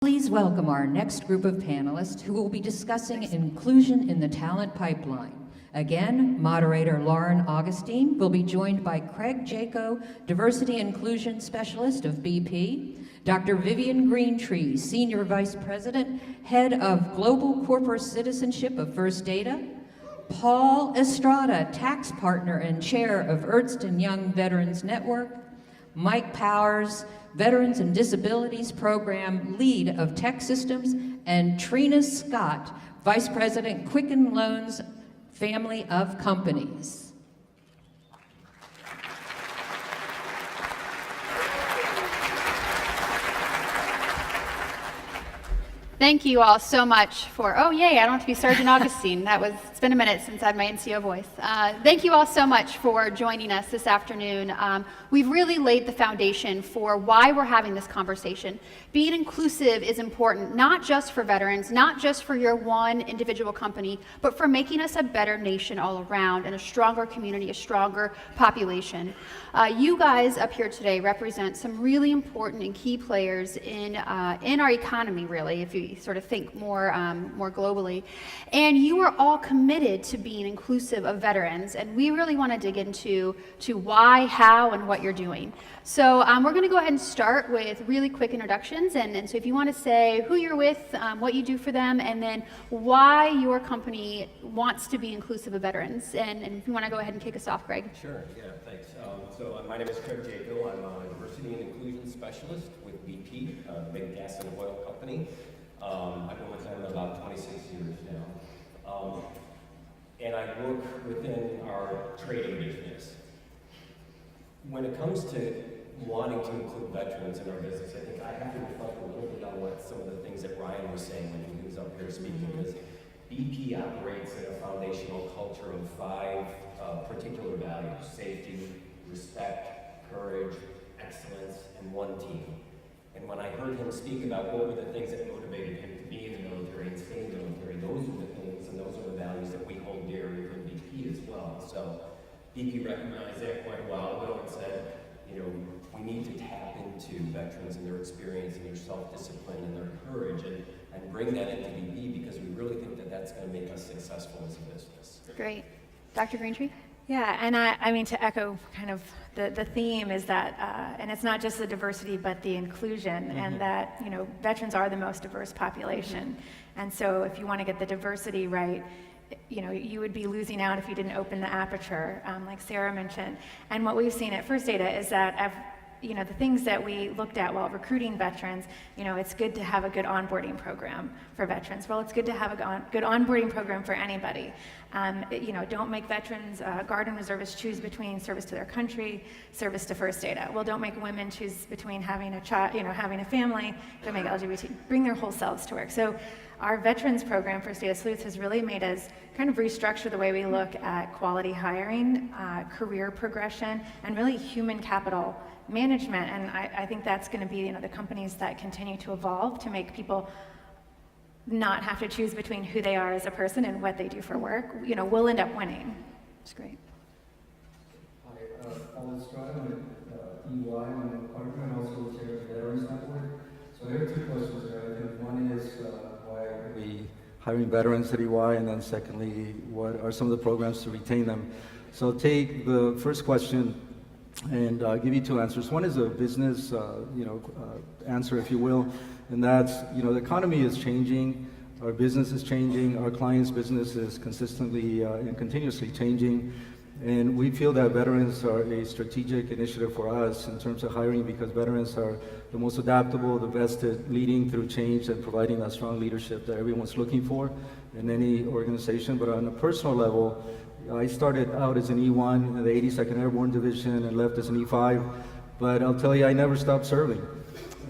Please welcome our next group of panelists who will be discussing inclusion in the talent pipeline. Again, moderator Lauren Augustine will be joined by Craig Jaco, Diversity Inclusion Specialist of BP, Dr. Vivian Greentree, Senior Vice President, Head of Global Corporate Citizenship of First Data, Paul Estrada, Tax Partner and Chair of Ernst & Young Veterans Network, Mike Powers, Veterans and Disabilities Program Lead of TEKsystems, and Trina Scott, Vice President, Quicken Loans Family of Companies. Thank you all so much for, oh yay, I don't have to be Sergeant Augustine. It's been a minute since I had my NCO voice. Thank you all so much for joining us this afternoon. We've really laid the foundation for why we're having this conversation. Being inclusive is important, not just for veterans, not just for your one individual company, but for making us a better nation all around and a stronger community, a stronger population. You guys up here today represent some really important and key players in our economy, really, if you sort of think more globally. And you are all committed to being inclusive of veterans, and we really want to dig into why, how, and what you're doing. So we're going to go ahead and start with really quick introductions, and so if you want to say who you're with, what you do for them, and then why your company wants to be inclusive of veterans. And if you want to go ahead and kick us off, Greg. Sure, yeah, thanks. So my name is Craig Jaco. I'm a diversity and inclusion specialist with BP, a big gas and oil company. I've been with them about 26 years now. And I work within our trading business. When it comes to wanting to include veterans in our business, I think I have to reflect a little bit on what some of the things that Ryan was saying when he was up here speaking, because BP operates in a foundational culture of 5 particular values: safety, respect, courage, excellence, and one team. And when I heard him speak about what were the things that motivated him to be in the military and stay in the military, those are the things and those are the values that we hold dear here in BP as well. So BP recognized that quite a while ago and said, you know, we need to tap into veterans and their experience and their self-discipline and their courage and bring that into BP, because we really think that that's going to make us successful as a business. Great. Dr. Greentree? Yeah, and I mean, to echo kind of the theme is that, and it's not just the diversity, but the inclusion, and that, you know, veterans are the most diverse population. And so if you want to get the diversity right, you know, you would be losing out if you didn't open the aperture, like Sarah mentioned. And what we've seen at First Data is that, you know, the things that we looked at while recruiting veterans, you know, it's good to have a good onboarding program for veterans. Well, it's good to have a good onboarding program for anybody. You know, don't make veterans, Guard and reservists choose between service to their country, service to First Data. Well, don't make women choose between having a child, you know, having a family. Don't make LGBT, bring their whole selves to work. So our veterans program, First Data Sleuths, has really made us kind of restructure the way we look at quality hiring, career progression, and really human capital management. And I think that's going to be, you know, the companies that continue to evolve to make people not have to choose between who they are as a person and what they do for work. You know, we'll end up winning. It's great. Hi, Paul Estrada. I'm at EY. I'm a partner and also chair of the Veterans Network. So there are 2 questions there. I think one is why are we hiring veterans at EY, and then secondly, what are some of the programs to retain them? So I'll take the first question and give you 2 answers. One is a business, answer, if you will, and that's, you know, the economy is changing, our business is changing, our clients' business is consistently and continuously changing, and we feel that veterans are a strategic initiative for us in terms of hiring, because veterans are the most adaptable, the best at leading through change and providing that strong leadership that everyone's looking for in any organization. But on a personal level, I started out as an E1 in the 82nd Airborne Division and left as an E5, but I'll tell you, I never stopped serving.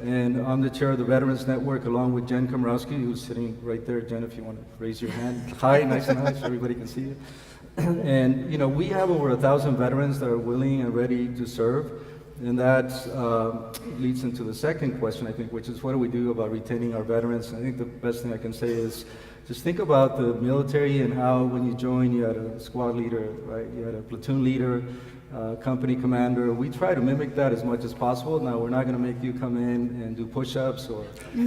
And I'm the chair of the Veterans Network along with Jen Komrowski, who's sitting right there. Jen, if you want to raise your hand. Hi, nice and high so everybody can see you. And, you know, we have over 1,000 veterans that are willing and ready to serve. And that leads into the second question, I think, which is what do we do about retaining our veterans? And I think the best thing I can say is just think about the military and how when you join, you had a squad leader, right? You had a platoon leader, company commander. We try to mimic that as much as possible. Now, we're not going to make you come in and do push-ups or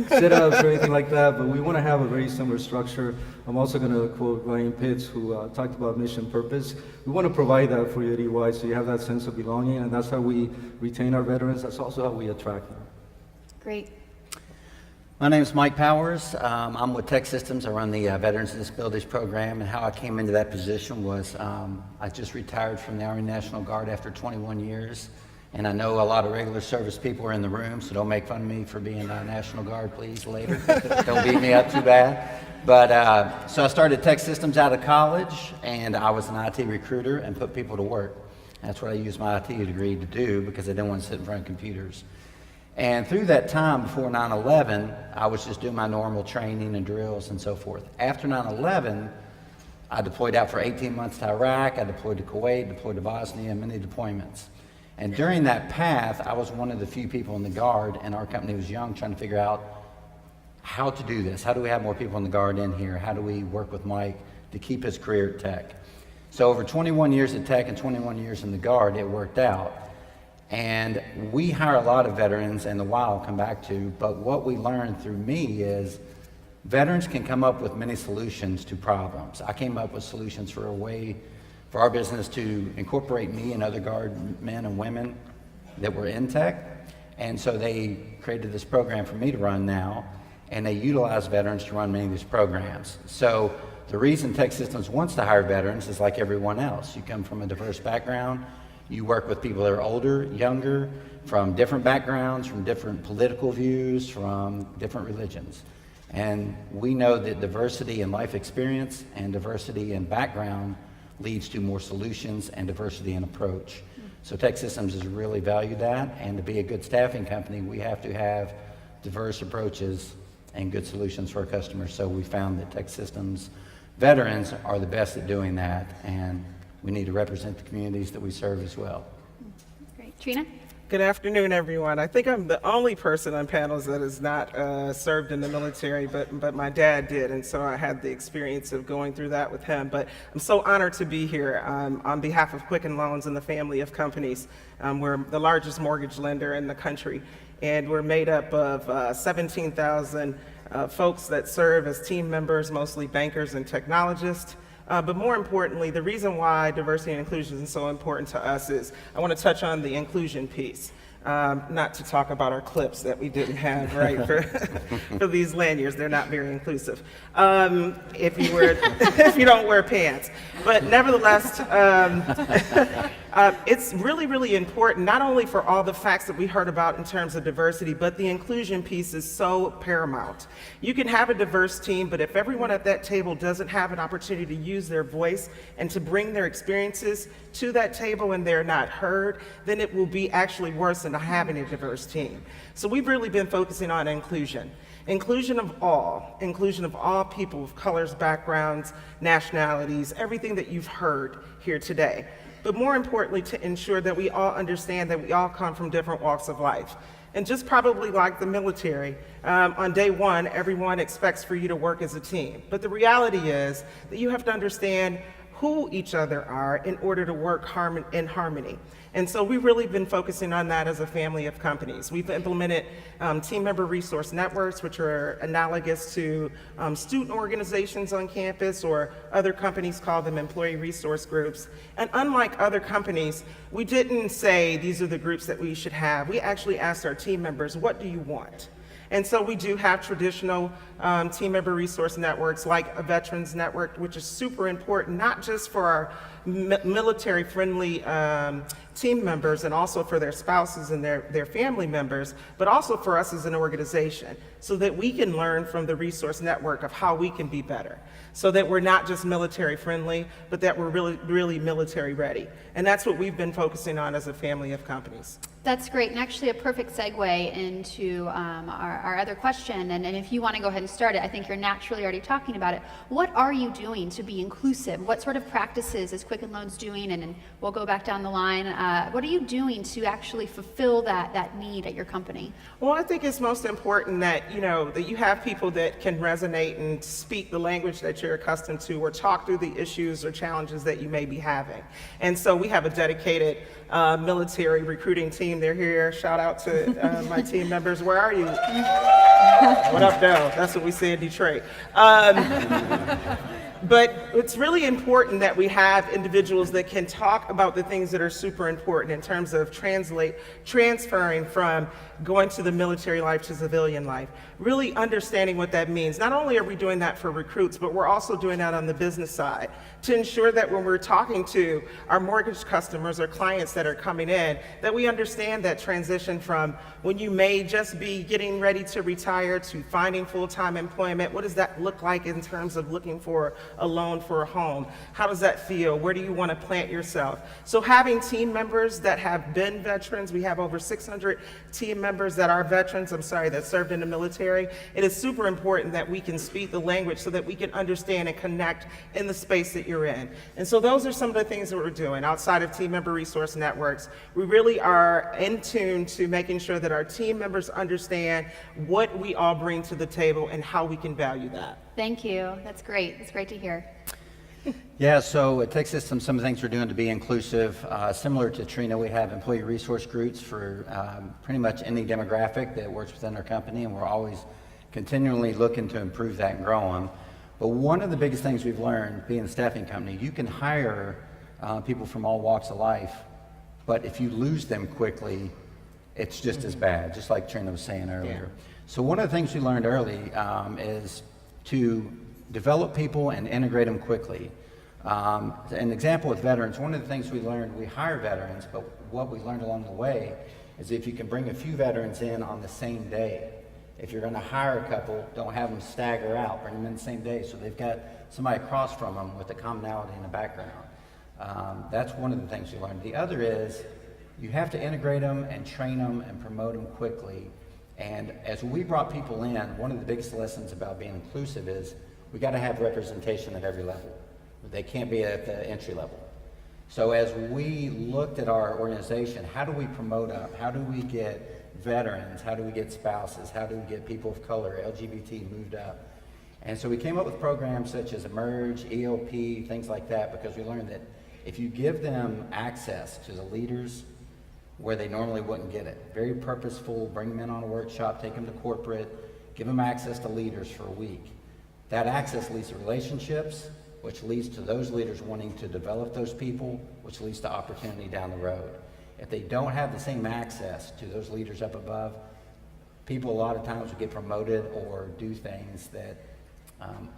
sit-ups or anything like that, but we want to have a very similar structure. I'm also going to quote Ryan Pitts, who talked about mission purpose. We want to provide that for you at EY, so you have that sense of belonging, and that's how we retain our veterans. That's also how we attract them. Great. My name is Mike Powers. I'm with TEKsystems. I run the Veterans Disabilities Program, and how I came into that position was I just retired from the Army National Guard after 21 years, and I know a lot of regular service people are in the room, so don't make fun of me for being National Guard, please, later. Don't beat me up too bad. But so I started TEKsystems out of college, and I was an IT recruiter and put people to work. That's what I used my IT degree to do because I didn't want to sit in front of computers. And through that time before 9/11, I was just doing my normal training and drills and so forth. After 9/11, I deployed out for 18 months to Iraq, I deployed to Kuwait, deployed to Bosnia, many deployments. And during that path, I was one of the few people in the Guard, and our company was young, trying to figure out how to do this. How do we have more people in the Guard in here? How do we work with Mike to keep his career at Tech? So over 21 years at Tech and 21 years in the Guard, it worked out. And we hire a lot of veterans, and the why I'll come back to, but what we learned through me is veterans can come up with many solutions to problems. I came up with solutions for a way for our business to incorporate me and other Guard men and women that were in Tech. And so they created this program for me to run now, and they utilize veterans to run many of these programs. So the reason TEKsystems wants to hire veterans is like everyone else. You come from a diverse background. You work with people that are older, younger, from different backgrounds, from different political views, from different religions. And we know that diversity in life experience and diversity in background leads to more solutions and diversity in approach. So TEKsystems has really valued that, and to be a good staffing company, we have to have diverse approaches and good solutions for our customers. So we found that TEKsystems veterans are the best at doing that, and we need to represent the communities that we serve as well. Great. Trina? Good afternoon, everyone. I think I'm the only person on panels that has not served in the military, but my dad did, and so I had the experience of going through that with him. But I'm so honored to be here on behalf of Quicken Loans and the family of companies. We're the largest mortgage lender in the country, and we're made up of 17,000 folks that serve as team members, mostly bankers and technologists. But more importantly, the reason why diversity and inclusion is so important to us is I want to touch on the inclusion piece. Not to talk about our clips that we didn't have, right, for these lanyards. They're not very inclusive if you don't wear pants. But nevertheless, it's really, really important, not only for all the facts that we heard about in terms of diversity, but the inclusion piece is so paramount. You can have a diverse team, but if everyone at that table doesn't have an opportunity to use their voice and to bring their experiences to that table and they're not heard, then it will be actually worse than having a diverse team. So we've really been focusing on inclusion. Inclusion of all people of colors, backgrounds, nationalities, everything that you've heard here today. But more importantly, to ensure that we all understand that we all come from different walks of life. And just probably like the military, on day one, everyone expects for you to work as a team. But the reality is that you have to understand who each other are in order to work in harmony. And so we've really been focusing on that as a family of companies. We've implemented team member resource networks, which are analogous to student organizations on campus, or other companies call them employee resource groups. And unlike other companies, we didn't say these are the groups that we should have. We actually asked our team members, what do you want? And so we do have traditional team member resource networks like a veterans network, which is super important, not just for our military-friendly team members and also for their spouses and their family members, but also for us as an organization, so that we can learn from the resource network of how we can be better, so that we're not just military-friendly, but that we're really, really military-ready. And that's what we've been focusing on as a family of companies. That's great, and actually a perfect segue into our other question. And if you want to go ahead and start it, I think you're naturally already talking about it. What are you doing to be inclusive? What sort of practices is Quicken Loans doing? And we'll go back down the line. What are you doing to actually fulfill that need at your company? Well, I think it's most important that, that you have people that can resonate and speak the language that you're accustomed to, or talk through the issues or challenges that you may be having. And so we have a dedicated military recruiting team. They're here. Shout out to my team members. Where are you? What up, Dell? That's what we say in Detroit. But it's really important that we have individuals that can talk about the things that are super important in terms of transferring from going to the military life to civilian life, really understanding what that means. Not only are we doing that for recruits, but we're also doing that on the business side to ensure that when we're talking to our mortgage customers or clients that are coming in, that we understand that transition from when you may just be getting ready to retire to finding full-time employment. What does that look like in terms of looking for a loan for a home? How does that feel? Where do you want to plant yourself? So having team members that have been veterans, we have over 600 team members that are veterans, that served in the military. It is super important that we can speak the language so that we can understand and connect in the space that you're in. And so those are some of the things that we're doing outside of team member resource networks. We really are in tune to making sure that our team members understand what we all bring to the table and how we can value that. Thank you. That's great. It's great to hear. Yeah, so at TEKsystems, some of the things we're doing to be inclusive, similar to Trina, we have employee resource groups for pretty much any demographic that works within our company, and we're always continually looking to improve that and grow them. But one of the biggest things we've learned being a staffing company, you can hire people from all walks of life, but if you lose them quickly, it's just as bad, just like Trina was saying earlier. Yeah. So one of the things we learned early is to develop people and integrate them quickly. An example with veterans, one of the things we learned, we hire veterans, but what we learned along the way is if you can bring a few veterans in on the same day. If you're going to hire a couple, don't have them stagger out, bring them in the same day so they've got somebody across from them with a commonality in the background. That's one of the things we learned. The other is you have to integrate them and train them and promote them quickly. And as we brought people in, one of the biggest lessons about being inclusive is we got to have representation at every level. They can't be at the entry level. So as we looked at our organization, how do we promote up? How do we get veterans? How do we get spouses? How do we get people of color, LGBT moved up? And so we came up with programs such as Emerge, ELP, things like that, because we learned that if you give them access to the leaders where they normally wouldn't get it, very purposeful, bring them in on a workshop, take them to corporate, give them access to leaders for a week. That access leads to relationships, which leads to those leaders wanting to develop those people, which leads to opportunity down the road. If they don't have the same access to those leaders up above, people a lot of times will get promoted or do things that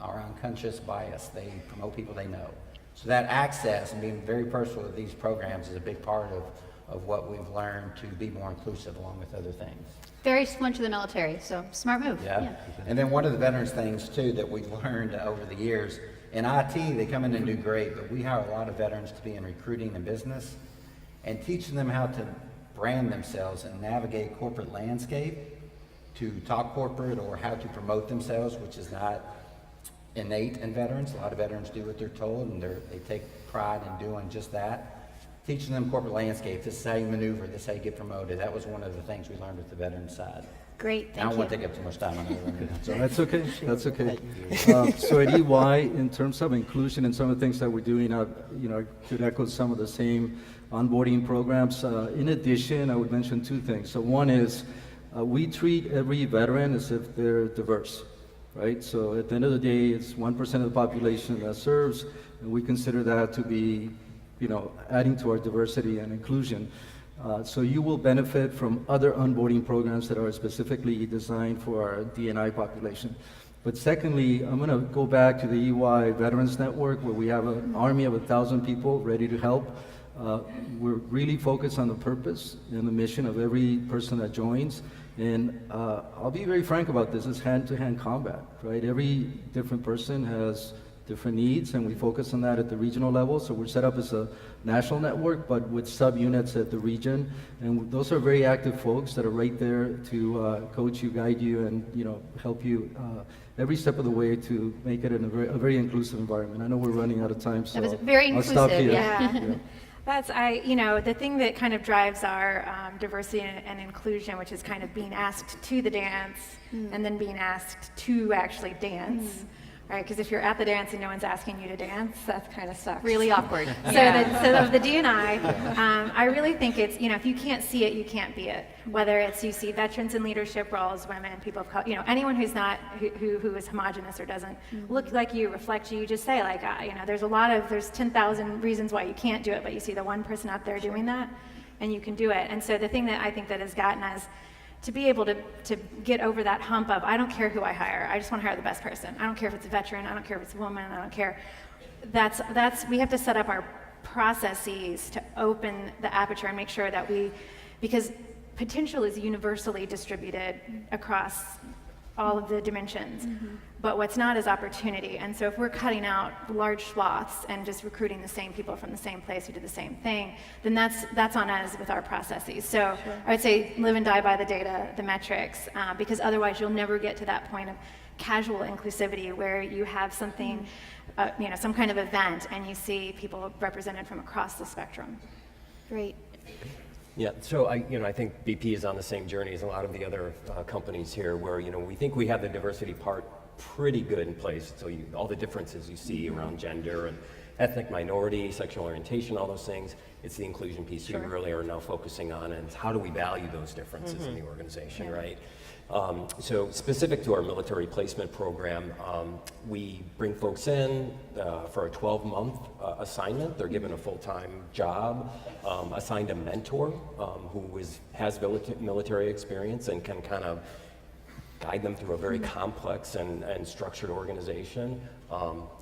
are unconscious bias. They promote people they know. So that access and being very personal with these programs is a big part of what we've learned to be more inclusive along with other things. Very similar to the military, so smart move. Yeah. And then one of the veterans things too that we've learned over the years, in IT they come in and do great, but we hire a lot of veterans to be in recruiting and business and teaching them how to brand themselves and navigate corporate landscape, to talk corporate or how to promote themselves, which is not innate in veterans. A lot of veterans do what they're told and they take pride in doing just that. Teaching them corporate landscape, this is how you maneuver, this is how you get promoted. That was one of the things we learned with the veteran side. Great, I thank don't you. want to take up too much time on that. So that's okay, that's okay. So at EY, in terms of inclusion and some of the things that we're doing, I could echo some of the same onboarding programs. In addition, I would mention two things. So one is we treat every veteran as if they're diverse, right? So at the end of the day, it's 1% of the population that serves, and we consider that to be adding to our diversity and inclusion. So you will benefit from other onboarding programs that are specifically designed for our D&I population. But secondly, I'm going to go back to the EY Veterans Network, where we have an army of 1,000 people ready to help. We're really focused on the purpose and the mission of every person that joins. And I'll be very frank about this, it's hand-to-hand combat, right? Every different person has different needs, and we focus on that at the regional level. So we're set up as a national network, but with subunits at the region. And those are very active folks that are right there to coach you, guide you, and help you every step of the way to make it a very inclusive environment. I know we're running out of time, so That was very I'll stop inclusive, here. yeah. That's, the thing that kind of drives our diversity and inclusion, which is kind of being asked to the dance and then being asked to actually dance, right? Because if you're at the dance and no one's asking you to dance, that kind of sucks. Really awkward. So the D&I, I really think it's, if you can't see it, you can't be it. Whether it's you see veterans in leadership roles, women, people of color, anyone who's not, who is homogenous or doesn't look like you, reflect you, you just say like, there's 10,000 reasons why you can't do it, but you see the one person out there doing that, and you can do it. And so the thing that I think that has gotten us to be able to get over that hump of, I don't care who I hire, I just want to hire the best person. I don't care if it's a veteran, I don't care if it's a woman, I don't care. We have to set up our processes to open the aperture and make sure that because potential is universally distributed across all of the dimensions, but what's not is opportunity. And so if we're cutting out large swaths and just recruiting the same people from the same place who do the same thing, then that's on us with our processes. So I would say live and die by the data, the metrics, because otherwise you'll never get to that point of casual inclusivity where you have something, some kind of event, and you see people represented from across the spectrum. Great. Yeah, so I think BP is on the same journey as a lot of the other companies here, where we think we have the diversity part pretty good in place. So all the differences you see around gender and ethnic minority, sexual orientation, all those things, it's the inclusion piece you really are now focusing on, and how do we value those differences in the organization, right? So specific to our military placement program, we bring folks in for a 12-month assignment. They're given a full-time job, assigned a mentor who has military experience and can kind of guide them through a very complex and structured organization.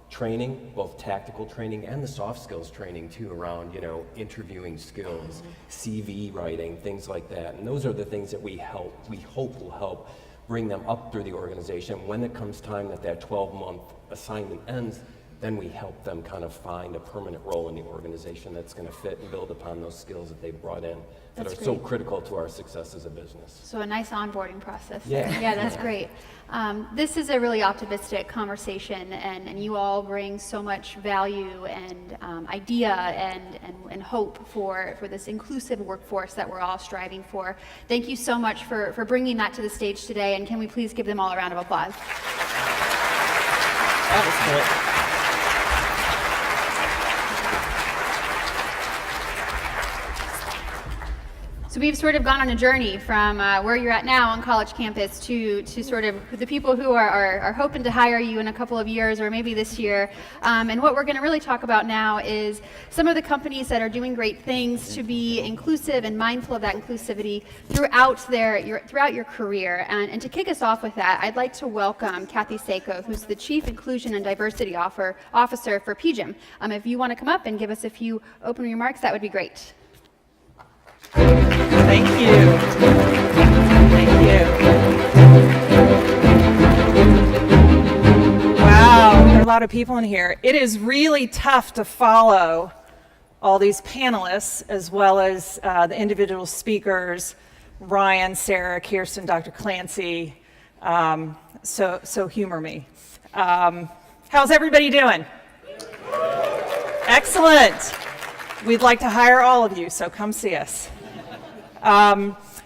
Training, both tactical training and the soft skills training too, around interviewing skills, CV writing, things like that. And those are the things that we hope will help bring them up through the organization. When it comes time that 12-month assignment ends, then we help them kind of find a permanent role in the organization that's going to fit and build upon those skills that they've brought in that are so critical to our success as a business. So a nice onboarding process. Yeah. That's great. This is a really optimistic conversation, and you all bring so much value and idea and hope for this inclusive workforce that we're all striving for. Thank you so much for bringing that to the stage today, and can we please give them all a round of applause? That was great. So we've sort of gone on a journey from where you're at now on college campus to sort of the people who are hoping to hire you in a couple of years or maybe this year. And what we're going to really talk about now is some of the companies that are doing great things to be inclusive and mindful of that inclusivity throughout your career. And to kick us off with that, I'd like to welcome TEKsystems, who's the Chief Inclusion and Diversity Officer for PGIM. If you want to come up and give us a few opening remarks, that would be great. Thank you. Thank you. Wow, there are a lot of people in here. It is really tough to follow all these panelists as well as the individual speakers, Ryan, Sarah, Kirsten, Dr. Clancy. So humor me. How's everybody doing? Excellent. We'd like to hire all of you, so come see us.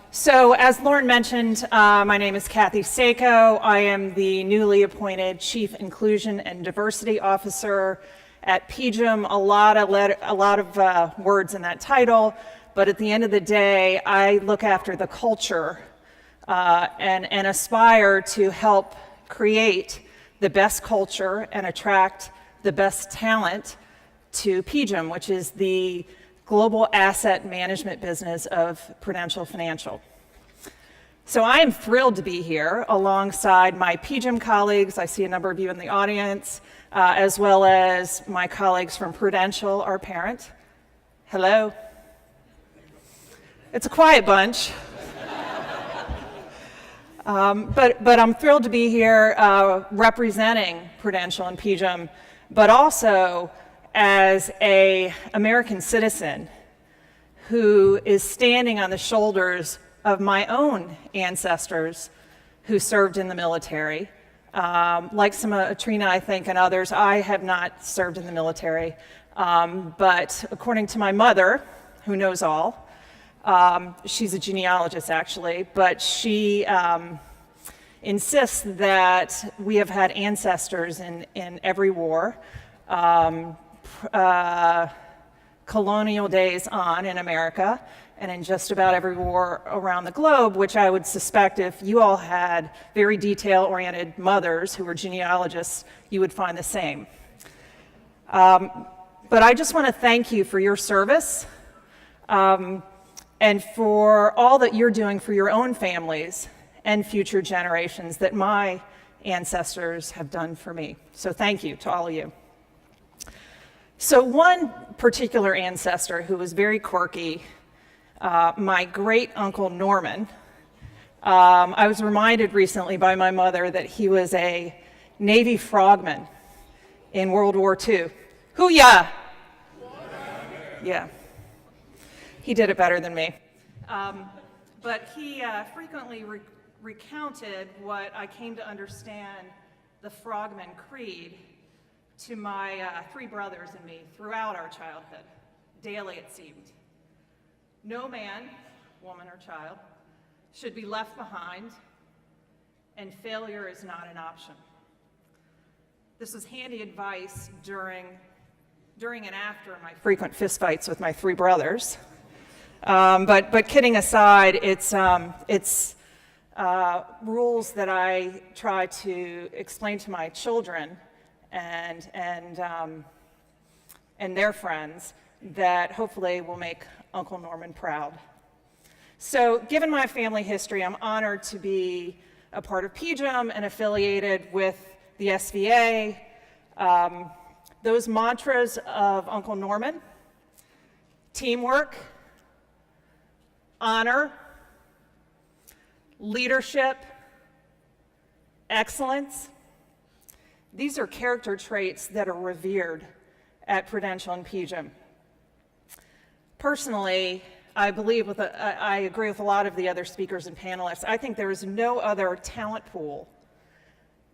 So as Lauren mentioned, my name is TEKsystems. I am the newly appointed Chief Inclusion and Diversity Officer at PGIM. A lot of words in that title, but at the end of the day, I look after the culture and aspire to help create the best culture and attract the best talent to PGIM, which is the global asset management business of Prudential Financial. So I am thrilled to be here alongside my PGIM colleagues. I see a number of you in the audience, as well as my colleagues from Prudential, our parent. Hello. It's a quiet bunch. But I'm thrilled to be here representing Prudential and PGIM but also as an American citizen who is standing on the shoulders of my own ancestors who served in the military. Like Trina, I think, and others, I have not served in the military, but according to my mother, who knows all, she's a genealogist actually, but she insists that we have had ancestors in every war, colonial days on in America, and in just about every war around the globe, which I would suspect if you all had very detail-oriented mothers who were genealogists, you would find the same. But I just want to thank you for your service and for all that you're doing for your own families and future generations that my ancestors have done for me. So thank you to all of you. So one particular ancestor who was very quirky, my great uncle Norman, I was reminded recently by my mother that he was a Navy frogman in World War II. Hoo-yah! Yeah, he did it better than me. But he frequently recounted what I came to understand the frogman creed to my 3 brothers and me throughout our childhood, daily it seemed. No man, woman, or child should be left behind, and failure is not an option. This was handy advice during and after my frequent fistfights with my 3 brothers. But kidding aside, it's rules that I try to explain to my children and their friends that hopefully will make Uncle Norman proud. So given my family history, I'm honored to be a part of PGIM and affiliated with the SVA. Those mantras of Uncle Norman: teamwork, honor, leadership, excellence. These are character traits that are revered at Prudential and PGIM. Personally, I agree with a lot of the other speakers and panelists. I think there is no other talent pool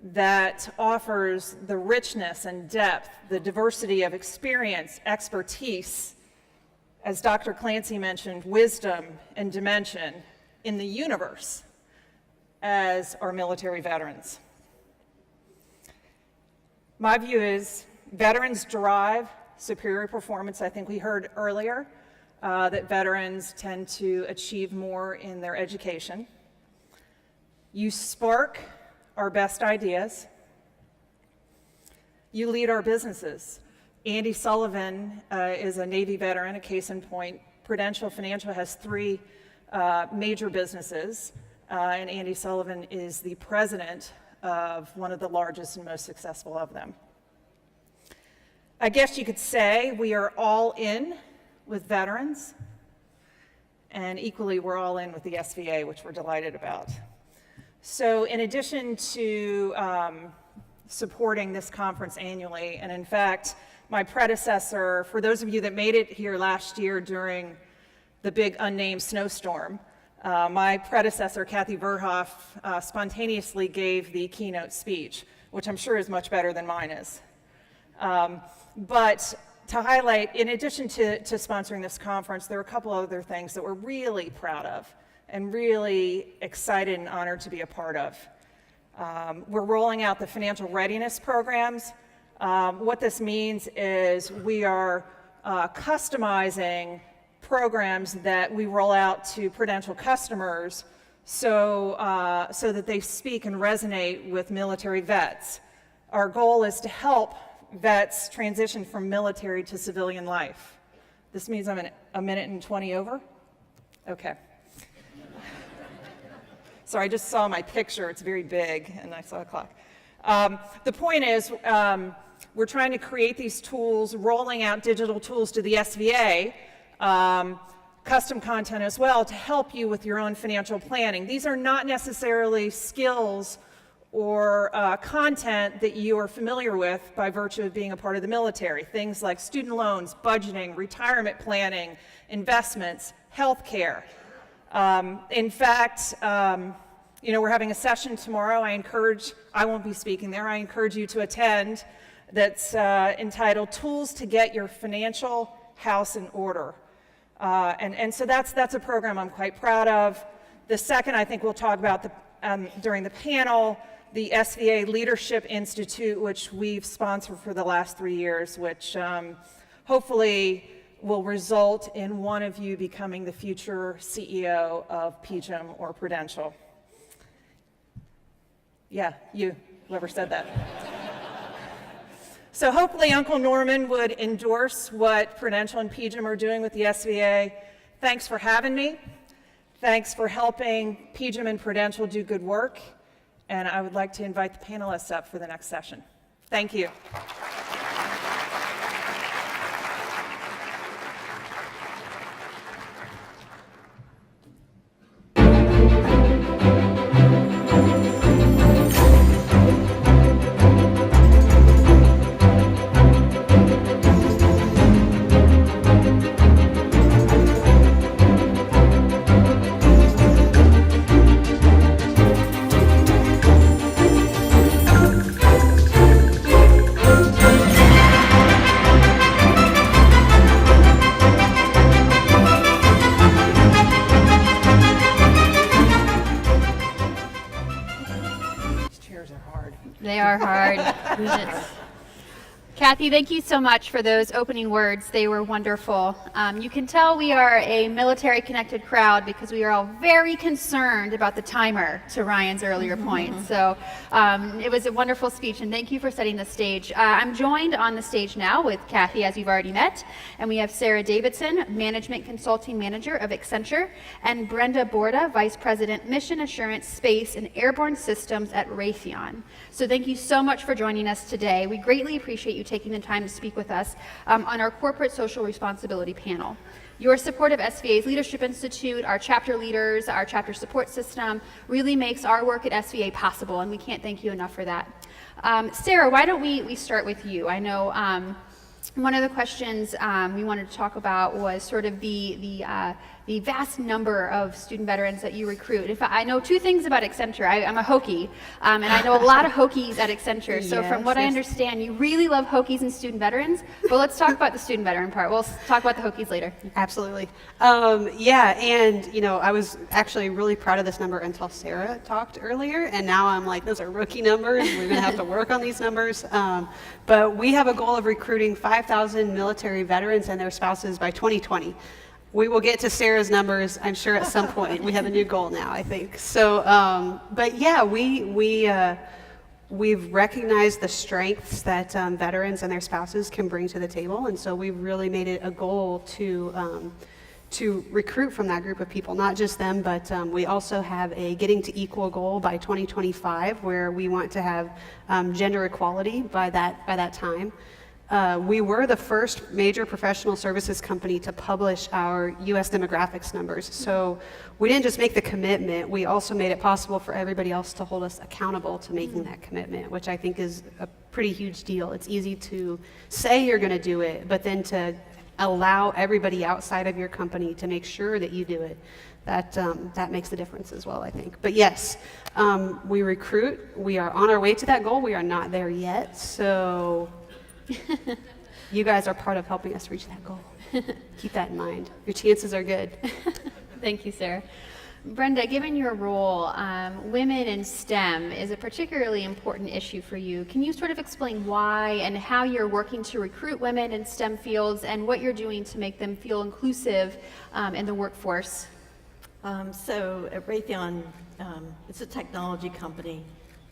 that offers the richness and depth, the diversity of experience, expertise, as Dr. Clancy mentioned, wisdom and dimension in the universe as our military veterans. My view is veterans derive superior performance. I think we heard earlier that veterans tend to achieve more in their education. You spark our best ideas. You lead our businesses. Andy Sullivan is a Navy veteran, a case in point. Prudential Financial has 3 major businesses, and Andy Sullivan is the president of one of the largest and most successful of them. I guess you could say we are all in with veterans, and equally we're all in with the SVA, which we're delighted about. So in addition to supporting this conference annually, and in fact, my predecessor, for those of you that made it here last year during the big unnamed snowstorm, my predecessor, Kathy Verhoff, spontaneously gave the keynote speech, which I'm sure is much better than mine is. But to highlight, in addition to sponsoring this conference, there are a couple other things that we're really proud of and really excited and honored to be a part of. We're rolling out the financial readiness programs. What this means is we are customizing programs that we roll out to Prudential customers so that they speak and resonate with military vets. Our goal is to help vets transition from military to civilian life. This means I'm a minute and 20 over? Okay. Sorry, I just saw my picture. It's very big, and I saw a clock. The point is, we're trying to create these tools, rolling out digital tools to the SVA, custom content as well, to help you with your own financial planning. These are not necessarily skills or content that you are familiar with by virtue of being a part of the military. Things like student loans, budgeting, retirement planning, investments, healthcare. In fact, we're having a session tomorrow. I won't be speaking there. I encourage you to attend. That's entitled "Tools to Get Your Financial House in Order." And so that's a program I'm quite proud of. The second, I think we'll talk about during the panel, the SVA Leadership Institute, which we've sponsored for the last 3 years, which hopefully will result in one of you becoming the future CEO of PGIM or Prudential. Yeah, you, whoever said that. So hopefully Uncle Norman would endorse what Prudential and PGIM are doing with the SVA. Thanks for having me. Thanks for helping PGIM and Prudential do good work. And I would like to invite the panelists up for the next session. Thank you. They are hard. Kathy, thank you so much for those opening words. They were wonderful. You can tell we are a military-connected crowd because we are all very concerned about the timer, to Ryan's earlier point. So it was a wonderful speech, and thank you for setting the stage. I'm joined on the stage now with Kathy, as you've already met, and we have Sarah Davidson, Management Consulting Manager of Accenture, and Brenda Borda, Vice President, Mission Assurance, Space, and Airborne Systems at Raytheon. So thank you so much for joining us today. We greatly appreciate you taking the time to speak with us on our Corporate Social Responsibility panel. Your support of SVA's Leadership Institute, our chapter leaders, our chapter support system really makes our work at SVA possible, and we can't thank you enough for that. Sarah, why don't we start with you? I know one of the questions we wanted to talk about was sort of the vast number of student veterans that you recruit. In fact, I know two things about Accenture. I'm a Hokie, and I know a lot of Hokies at Accenture. So from what I understand, you really love Hokies and student veterans. But let's talk about the student veteran part. We'll talk about the Hokies later. Absolutely. And I was actually really proud of this number until Sarah talked earlier, and now I'm like, those are rookie numbers. We're going to have to work on these numbers. But we have a goal of recruiting 5,000 military veterans and their spouses by 2020. We will get to Sarah's numbers, I'm sure, at some point. We have a new goal now, I think. So, but yeah, we've recognized the strengths that veterans and their spouses can bring to the table, and so we've really made it a goal to recruit from that group of people, not just them, but we also have a getting to equal goal by 2025, where we want to have gender equality by that time. We were the first major professional services company to publish our U.S. demographics numbers. So we didn't just make the commitment, we also made it possible for everybody else to hold us accountable to making that commitment, which I think is a pretty huge deal. It's easy to say you're going to do it, but then to allow everybody outside of your company to make sure that you do it, that makes the difference as well, I think. But yes, we recruit. We are on our way to that goal. We are not there yet, so you guys are part of helping us reach that goal. Keep that in mind. Your chances are good. Thank you, Sarah. Brenda, given your role, women in STEM is a particularly important issue for you. Can you sort of explain why and how you're working to recruit women in STEM fields and what you're doing to make them feel inclusive in the workforce? So at Raytheon, it's a technology company.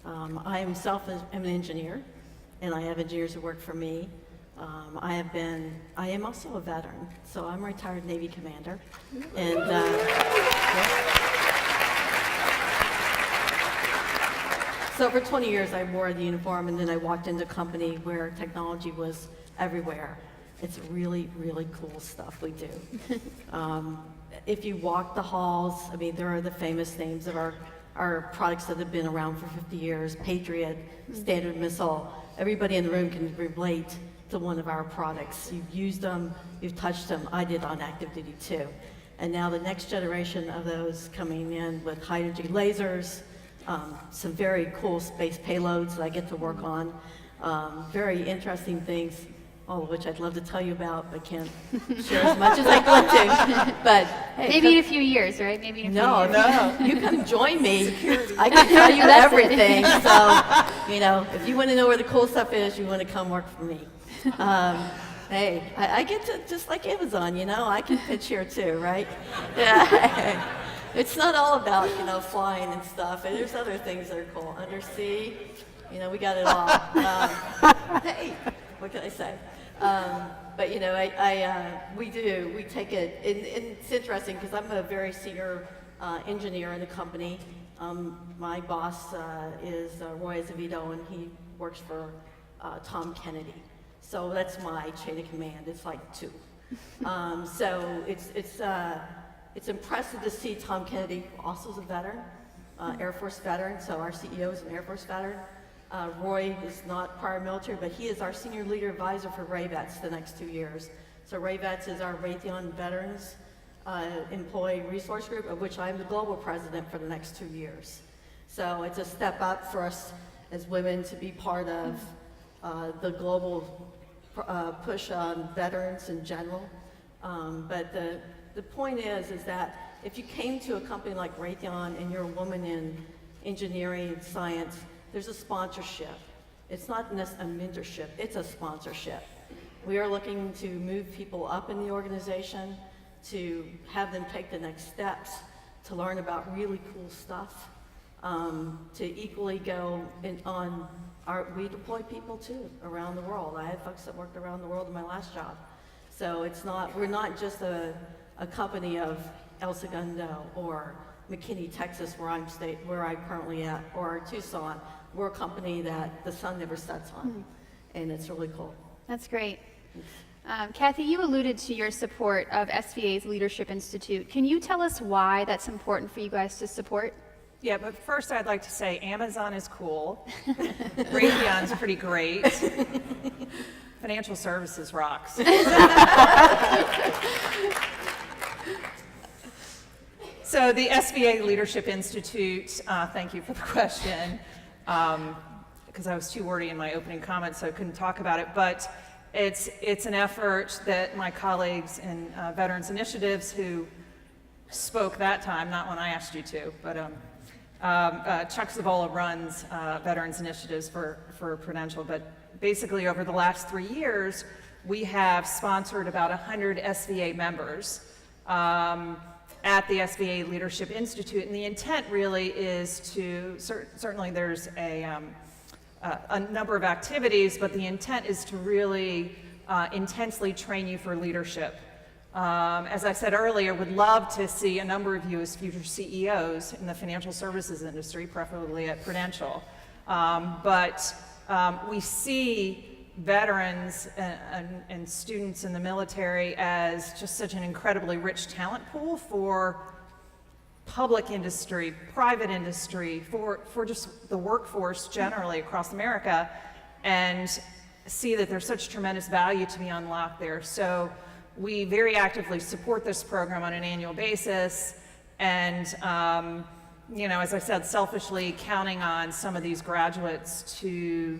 I myself am an engineer, and I have engineers who work for me. I am also a veteran, so I'm a retired Navy commander. And so for 20 years I wore the uniform, and then I walked into a company where technology was everywhere. It's really, really cool stuff we do. If you walk the halls, I mean, there are the famous names of our our products that have been around for 50 years, Patriot, Standard Missile. Everybody in the room can relate to one of our products. You've used them, you've touched them. I did on active duty too. And now the next generation of those coming in with high-energy lasers, some very cool space payloads that I get to work on, very interesting things, all of which I'd love to tell you about, but can't share as much as I'd love to. But hey, Maybe in a few years, right? Maybe in a few years. No, you come join me. I can tell you everything. So, you know, if you want to know where the cool stuff is, you want to come work for me. Hey, I get to, just like Amazon, you know, I can pitch here too, right? Yeah. It's not all about, you know, flying and stuff. And there's other things that are cool. Undersea, you know, we got it all. Hey, what can I say? But, you know, we take it, and it's interesting because I'm a very senior engineer in the company. My boss is Roy Azevedo, and he works for Tom Kennedy. So that's my chain of command. It's like 2. So it's impressive to see Tom Kennedy, also is a veteran, Air Force veteran. So our CEO is an Air Force veteran. Roy is not prior military, but he is our senior leader advisor for RAVETS the next 2 years. So RAVETS is our Raytheon Veterans Employee Resource Group, of which I'm the global president for the next 2 years. So it's a step up for us as women to be part of the global push on veterans in general. But the point is that if you came to a company like Raytheon and you're a woman in engineering and science, there's a sponsorship. It's not a mentorship, it's a sponsorship. We are looking to move people up in the organization, to have them take the next steps, to learn about really cool stuff, to equally go on we deploy people too around the world. I had folks that worked around the world in my last job. So we're not just a company of El Segundo or McKinney, Texas, where I'm currently at, or Tucson. We're a company that the sun never sets on, and it's really cool. That's great. Kathy, you alluded to your support of SVA's Leadership Institute. Can you tell us why that's important for you guys to support? Yeah, but first I'd like to say Amazon is cool. Raytheon's pretty great. Financial services rocks. So the SVA Leadership Institute, thank you for the question, because I was too wordy in my opening comments, so I couldn't talk about it. But it's an effort that my colleagues in Veterans Initiatives, who spoke that time, not when I asked you to, but Chuck Zavola runs Veterans Initiatives for Prudential. But basically, over the last 3 years, we have sponsored about 100 SVA members at the SVA Leadership Institute, and the intent really is to, certainly there's a number of activities, but the intent is to really intensely train you for leadership. As I said earlier, would love to see a number of you as future CEOs in the financial services industry, preferably at Prudential. But we see veterans and students in the military as just such an incredibly rich talent pool for public industry, private industry, for just the workforce generally across America, and see that there's such tremendous value to be unlocked there. So we very actively support this program on an annual basis, and you know, as I said, selfishly counting on some of these graduates to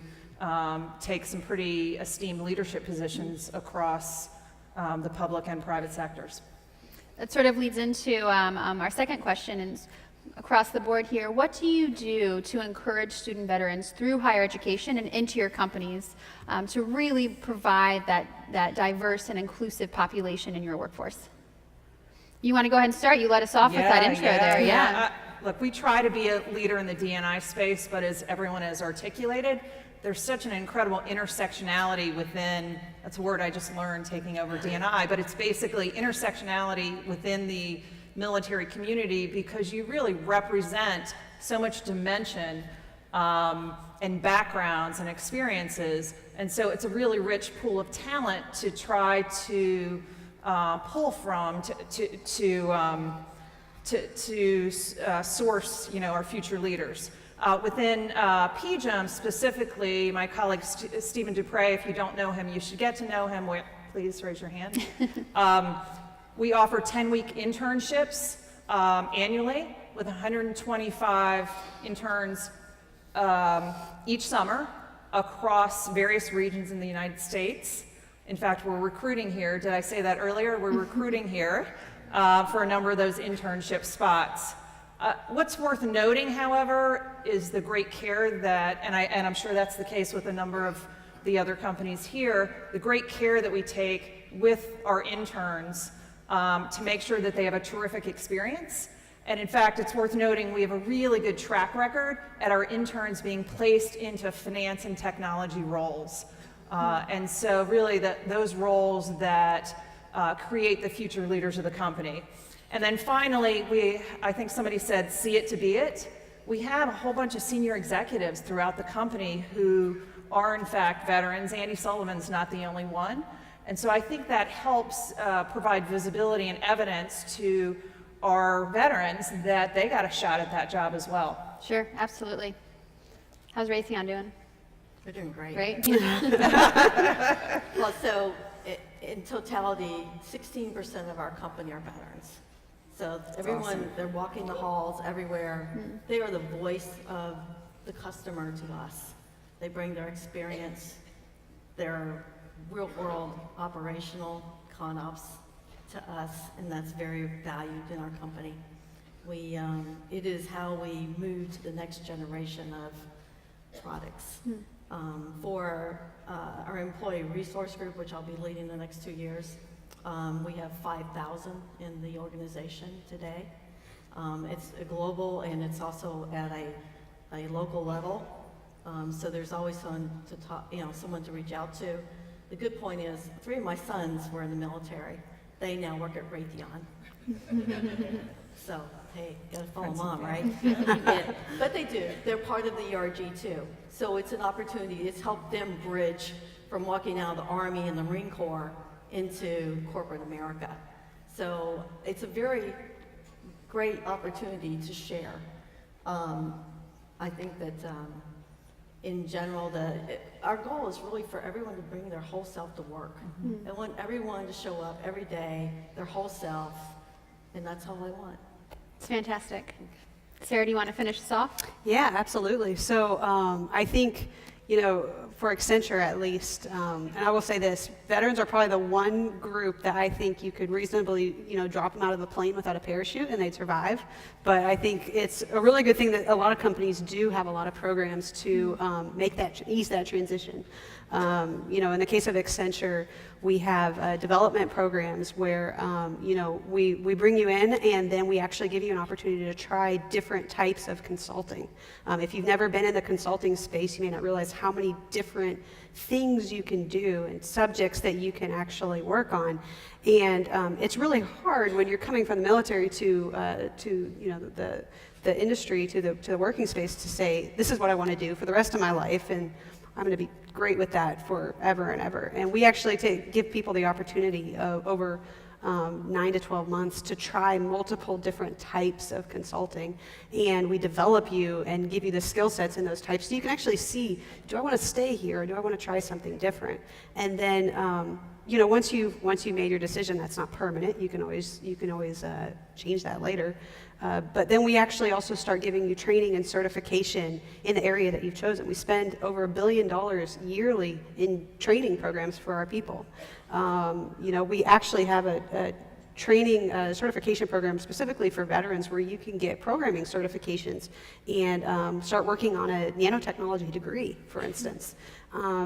take some pretty esteemed leadership positions across the public and private sectors. That sort of leads into our second question, and across the board here, what do you do to encourage student veterans through higher education and into your companies to really provide that diverse and inclusive population in your workforce? You want to go ahead and start? You let us off with that intro there. Yeah. Look, we try to be a leader in the D&I space, but as everyone has articulated, there's such an incredible intersectionality within, that's a word I just learned taking over D&I, but it's basically intersectionality within the military community, because you really represent so much dimension and backgrounds and experiences, and so it's a really rich pool of talent to try to pull from, to source, our future leaders. Within PGIM specifically, my colleague Stephen Dupre, if you don't know him, you should get to know him. Please raise your hand. We offer 10-week internships annually with 125 interns each summer across various regions in the United States. In fact, we're recruiting here. Did I say that earlier? We're recruiting here for a number of those internship spots. What's worth noting, however, is the great care that, and I'm sure that's the case with a number of the other companies here, the great care that we take with our interns to make sure that they have a terrific experience. And in fact, it's worth noting we have a really good track record at our interns being placed into finance and technology roles. And so really those roles that create the future leaders of the company. And then finally, I think somebody said, see it to be it. We have a whole bunch of senior executives throughout the company who are in fact veterans. Andy Sullivan's not the only one. And so I think that helps provide visibility and evidence to our veterans that they got a shot at that job as well. Sure, absolutely. How's Raytheon doing? They're doing great. Great? Well, so in totality, 16% of our company are veterans. So everyone, awesome. They're walking the halls everywhere. They are the voice of the customer to us. They bring their experience, their real-world operational con-ops to us, and that's very valued in our company. It is how we move to the next generation of products. For our employee resource group, which I'll be leading the next 2 years, we have 5,000 in the organization today. It's a global, and it's also at a local level. So there's always someone to talk, someone to reach out to. The good point is, 3 of my sons were in the military. They now work at Raytheon. So, hey, gotta follow mom, right? Yeah, but they do. They're part of the ERG too. So it's an opportunity. It's helped them bridge from walking out of the Army and the Marine Corps into corporate America. So it's a very great opportunity to share. I think that in general, our goal is really for everyone to bring their whole self to work. I want everyone to show up every day, their whole self, and that's all I want. It's fantastic. Sarah, do you want to finish this off? Yeah, absolutely. So I think, for Accenture at least, and I will say this, veterans are probably the one group that I think you could reasonably, drop them out of the plane without a parachute and they'd survive. But I think it's a really good thing that a lot of companies do have a lot of programs to ease that transition. In the case of Accenture, we have development programs where, we bring you in and then we actually give you an opportunity to try different types of consulting. If you've never been in the consulting space, you may not realize how many different things you can do and subjects that you can actually work on. And it's really hard when you're coming from the military to the industry, to the working space, to say, this is what I want to do for the rest of my life, and I'm going to be great with that forever and ever. And we actually give people the opportunity of over 9 to 12 months to try multiple different types of consulting, and we develop you and give you the skill sets in those types so you can actually see, do I want to stay here or do I want to try something different? And then once you made your decision, that's not permanent. You can always change that later. But then we actually also start giving you training and certification in the area that you've chosen. We spend over $1 billion yearly in training programs for our people. We actually have a training certification program specifically for veterans where you can get programming certifications and start working on a nanotechnology degree, for instance.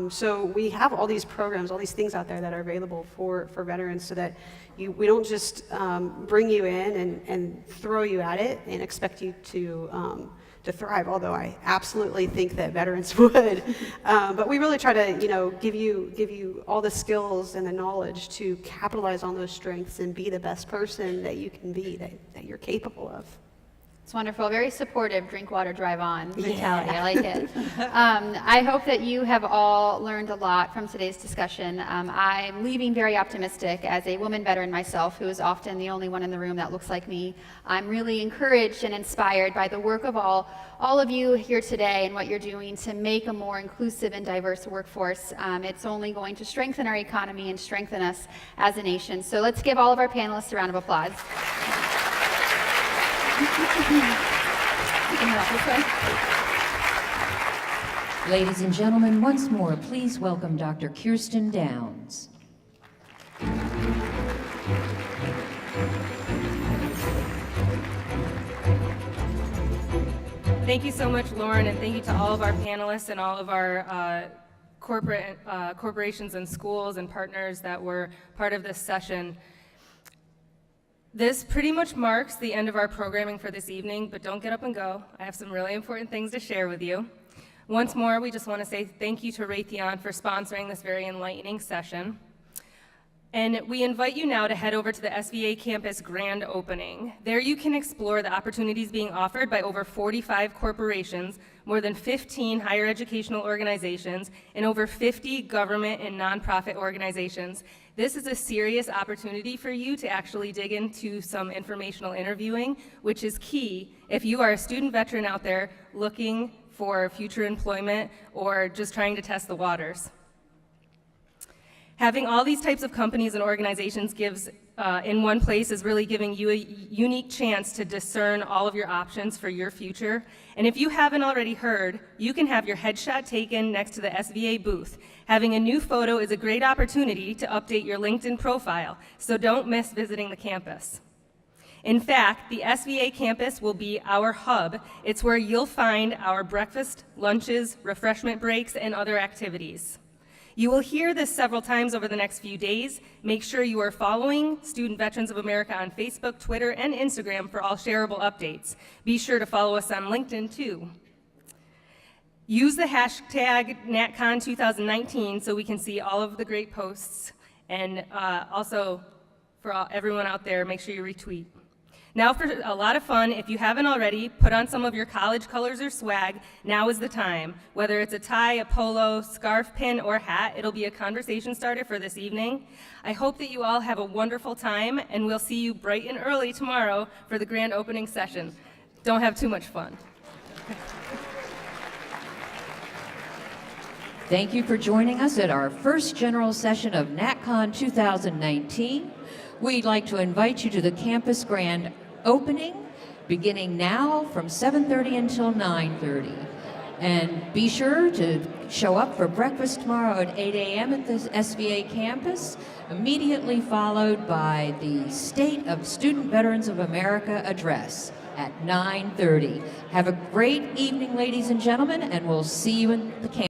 So we have all these programs, all these things out there that are available for veterans so that we don't just bring you in and throw you at it and expect you to thrive, although I absolutely think that veterans would. But we really try to, give you all the skills and the knowledge to capitalize on those strengths and be the best person that you can be, that you're capable of. It's wonderful. Very supportive, drink water, drive on mentality. I like it. I hope that you have all learned a lot from today's discussion. I'm leaving very optimistic as a woman veteran myself, who is often the only one in the room that looks like me. I'm really encouraged and inspired by the work of all of you here today and what you're doing to make a more inclusive and diverse workforce. It's only going to strengthen our economy and strengthen us as a nation. So let's give all of our panelists a round of applause. Ladies and gentlemen, once more, please welcome Dr. Kirsten Downs. Thank you so much, Lauren, and thank you to all of our panelists and all of our corporations and schools and partners that were part of this session. This pretty much marks the end of our programming for this evening, but don't get up and go. I have some really important things to share with you. Once more, we just want to say thank you to Raytheon for sponsoring this very enlightening session. And we invite you now to head over to the SVA campus grand opening. There you can explore the opportunities being offered by over 45 corporations, more than 15 higher educational organizations, and over 50 government and nonprofit organizations. This is a serious opportunity for you to actually dig into some informational interviewing, which is key if you are a student veteran out there looking for future employment or just trying to test the waters. Having all these types of companies and organizations gives in one place is really giving you a unique chance to discern all of your options for your future. And if you haven't already heard, you can have your headshot taken next to the SVA booth. Having a new photo is a great opportunity to update your LinkedIn profile, so don't miss visiting the campus. In fact, the SVA campus will be our hub. It's where you'll find our breakfast, lunches, refreshment breaks, and other activities. You will hear this several times over the next few days. Make sure you are following Student Veterans of America on Facebook, Twitter, and Instagram for all shareable updates. Be sure to follow us on LinkedIn too. Use the hashtag NatCon2019 so we can see all of the great posts. And also, for everyone out there, make sure you retweet. Now for a lot of fun, if you haven't already, put on some of your college colors or swag. Now is the time. Whether it's a tie, a polo, scarf, pin, or hat, it'll be a conversation starter for this evening. I hope that you all have a wonderful time, and we'll see you bright and early tomorrow for the grand opening session. Don't have too much fun. Thank you for joining us at our first general session of NatCon 2019. We'd like to invite you to the campus grand opening, beginning now from 7:30 until 9:30. And be sure to show up for breakfast tomorrow at 8 a.m. at the SVA campus, immediately followed by the State of Student Veterans of America address at 9:30. Have a great evening, ladies and gentlemen, and we'll see you in the campus.